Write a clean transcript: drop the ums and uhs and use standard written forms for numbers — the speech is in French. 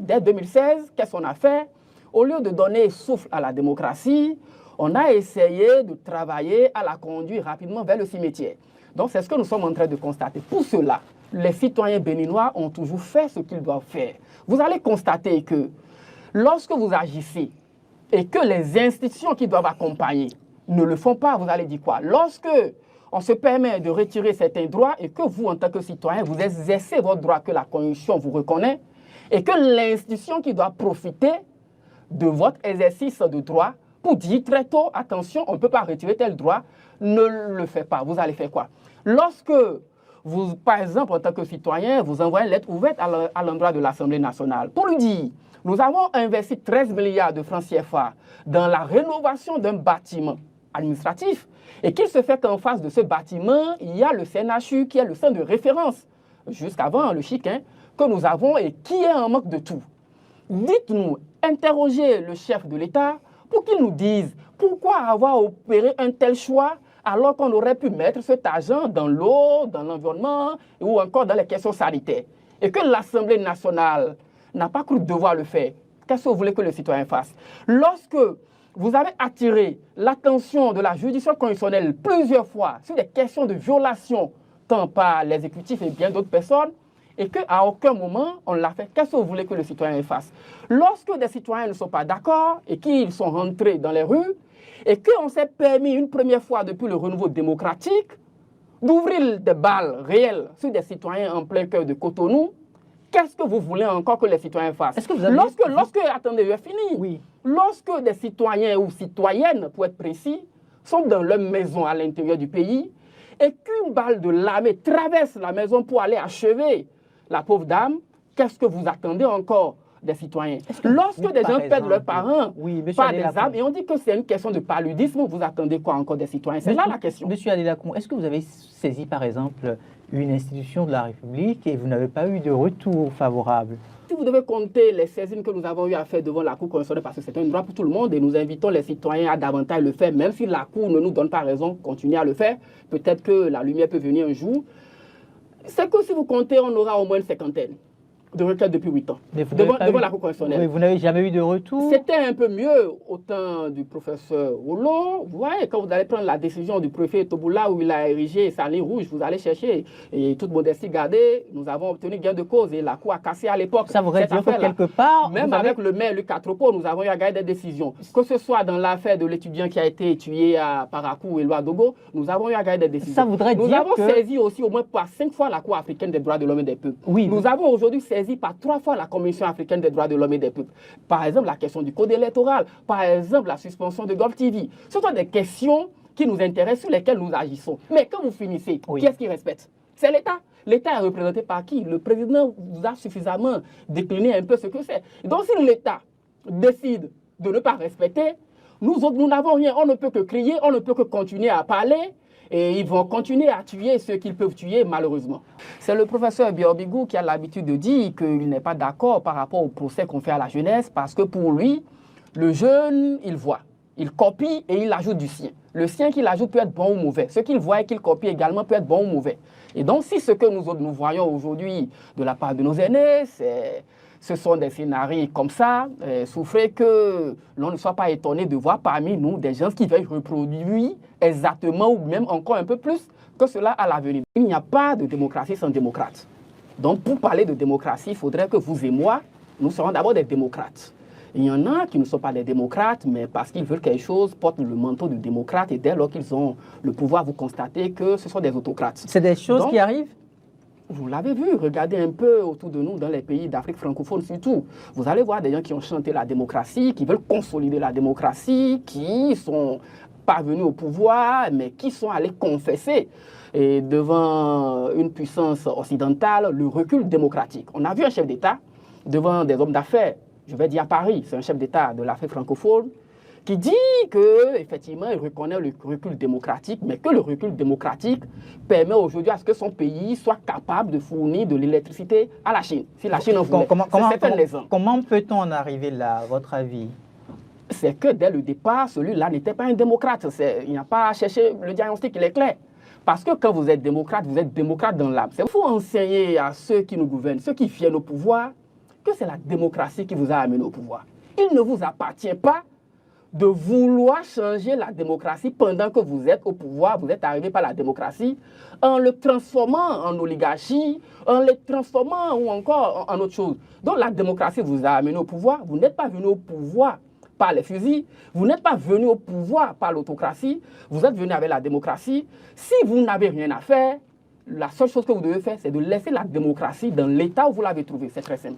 dès 2016, qu'est-ce qu'on a fait? Au lieu de donner souffle à la démocratie, on a essayé de travailler à la conduire rapidement vers le cimetière. Donc c'est ce que nous sommes en train de constater. Pour cela, les citoyens béninois ont toujours fait ce qu'ils doivent faire. Vous allez constater que lorsque vous agissez et que les institutions qui doivent accompagner ne le font pas, vous allez dire quoi? Lorsque on se permet de retirer certains droits et que vous, en tant que citoyen, vous exercez votre droit que la Constitution vous reconnaît et que l'institution qui doit profiter de votre exercice de droit pour dire très tôt, attention, on ne peut pas retirer tel droit, ne le fait pas. Vous allez faire quoi? Lorsque vous, par exemple, en tant que citoyen, vous envoyez une lettre ouverte à l'endroit de l'Assemblée nationale pour lui dire, nous avons investi 13 milliards de francs CFA dans la rénovation d'un bâtiment administratif et qu'il se fait qu'en face de ce bâtiment, il y a le CNHU qui est le centre de référence, jusqu'avant le chic, que nous avons et qui est en manque de tout. Dites-nous, interrogez le chef de l'État pour qu'il nous dise pourquoi avoir opéré un tel choix alors qu'on aurait pu mettre cet argent dans l'eau, dans l'environnement ou encore dans les questions sanitaires. Et que l'Assemblée nationale n'a pas cru devoir le faire. Qu'est-ce que vous voulez que le citoyen fasse? Lorsque vous avez attiré l'attention de la juridiction constitutionnelle plusieurs fois sur des questions de violation, tant par l'exécutif et bien d'autres personnes, et qu'à aucun moment on l'a fait, qu'est-ce que vous voulez que le citoyen fasse? Lorsque des citoyens ne sont pas d'accord et qu'ils sont rentrés dans les rues, et qu'on s'est permis une première fois depuis le renouveau démocratique d'ouvrir des balles réelles sur des citoyens en plein cœur de Cotonou, qu'est-ce que vous voulez encore que les citoyens fassent? Est-ce que vous avez... Attendez, je finis. Oui. Lorsque des citoyens ou citoyennes, pour être précis, sont dans leur maison à l'intérieur du pays et qu'une balle de l'armée traverse la maison pour aller achever la pauvre dame, qu'est-ce que vous attendez encore des citoyens? Lorsque des gens perdent leurs parents par des armes, et on dit que c'est une question de paludisme, vous attendez quoi encore des citoyens? C'est là la question. Monsieur Adélakon, est-ce que vous avez saisi par exemple une institution de la République et vous n'avez pas eu de retour favorable? Si vous devez compter les saisines que nous avons eu à faire devant la Cour constitutionnelle, parce que c'est un droit pour tout le monde et nous invitons les citoyens à davantage le faire, même si la Cour ne nous donne pas raison, continuez à le faire. Peut-être que la lumière peut venir un jour. C'est que si vous comptez, on aura au moins une cinquantaine de requêtes depuis 8 ans, devant la Cour constitutionnelle. Oui, vous n'avez jamais eu de retour? C'était un peu mieux au temps du professeur Olo. Vous voyez, quand vous allez prendre la décision du préfet Toboula où il a érigé sa ligne rouge, vous allez chercher, et toute modestie gardée, nous avons obtenu gain de cause et la Cour a cassé à l'époque. Ça voudrait dire que quelque part... Même avec le maire Luc Atropo, nous avons eu à gagner des décisions. Que ce soit dans l'affaire de l'étudiant qui a été tué à Parakou et Loadogo, nous avons eu à gagner des décisions. Ça voudrait nous dire avons que... saisi aussi au moins par 5 fois la Cour africaine des droits de l'homme et des peuples. Oui, nous avons aujourd'hui saisi par 3 fois la Commission africaine des droits de l'homme et des peuples. Par exemple, la question du code électoral. Par exemple, la suspension de Golf TV. Ce sont des questions qui nous intéressent, sur lesquelles nous agissons. Mais quand vous finissez, qui est-ce qui respecte? C'est l'État. L'État est représenté par qui? Le président vous a suffisamment décliné un peu ce que c'est. Donc, si l'État décide de ne pas respecter, nous autres, nous n'avons rien. On ne peut que crier, on ne peut que continuer à parler. Et ils vont continuer à tuer ceux qu'ils peuvent tuer, malheureusement. C'est le professeur Biobigou qui a l'habitude de dire qu'il n'est pas d'accord par rapport au procès qu'on fait à la jeunesse, parce que pour lui, le jeune, il voit, il copie et il ajoute du sien. Le sien qu'il ajoute peut être bon ou mauvais. Ce qu'il voit et qu'il copie également peut être bon ou mauvais. Et donc, si ce que nous voyons aujourd'hui de la part de nos aînés, ce sont des scénarios comme ça, souffrez que l'on ne soit pas étonné de voir parmi nous des gens qui veulent reproduire exactement ou même encore un peu plus que cela à l'avenir. Il n'y a pas de démocratie sans démocrate. Donc pour parler de démocratie, il faudrait que vous et moi, nous serons d'abord des démocrates. Il y en a qui ne sont pas des démocrates, mais parce qu'ils veulent quelque chose, portent le manteau de démocrate et dès lors qu'ils ont le pouvoir, vous constatez que ce sont des autocrates. C'est des choses qui arrivent? Vous l'avez vu, regardez un peu autour de nous, dans les pays d'Afrique francophone surtout. Vous allez voir des gens qui ont chanté la démocratie, qui veulent consolider la démocratie, qui sont parvenus au pouvoir, mais qui sont allés confesser et devant une puissance occidentale le recul démocratique. On a vu un chef d'État devant des hommes d'affaires, je vais dire à Paris, c'est un chef d'État de l'Afrique francophone, qui dit qu'effectivement, il reconnaît le recul démocratique, mais que le recul démocratique permet aujourd'hui à ce que son pays soit capable de fournir de l'électricité à la Chine. Si la Chine en voulait, comment peut-on en arriver là, à votre avis? C'est que dès le départ, celui-là n'était pas un démocrate. Il n'y a pas à chercher, le diagnostic, il est clair. Parce que quand vous êtes démocrate dans l'âme. Il faut enseigner à ceux qui nous gouvernent, ceux qui viennent au pouvoir, que c'est la démocratie qui vous a amené au pouvoir. Il ne vous appartient pas de vouloir changer la démocratie pendant que vous êtes au pouvoir, vous êtes arrivé par la démocratie, en le transformant en oligarchie, en le transformant ou encore en autre chose. Donc la démocratie vous a amené au pouvoir, vous n'êtes pas venu au pouvoir par les fusils, vous n'êtes pas venu au pouvoir par l'autocratie, vous êtes venu avec la démocratie. Si vous n'avez rien à faire, la seule chose que vous devez faire, c'est de laisser la démocratie dans l'état où vous l'avez trouvée. C'est très simple.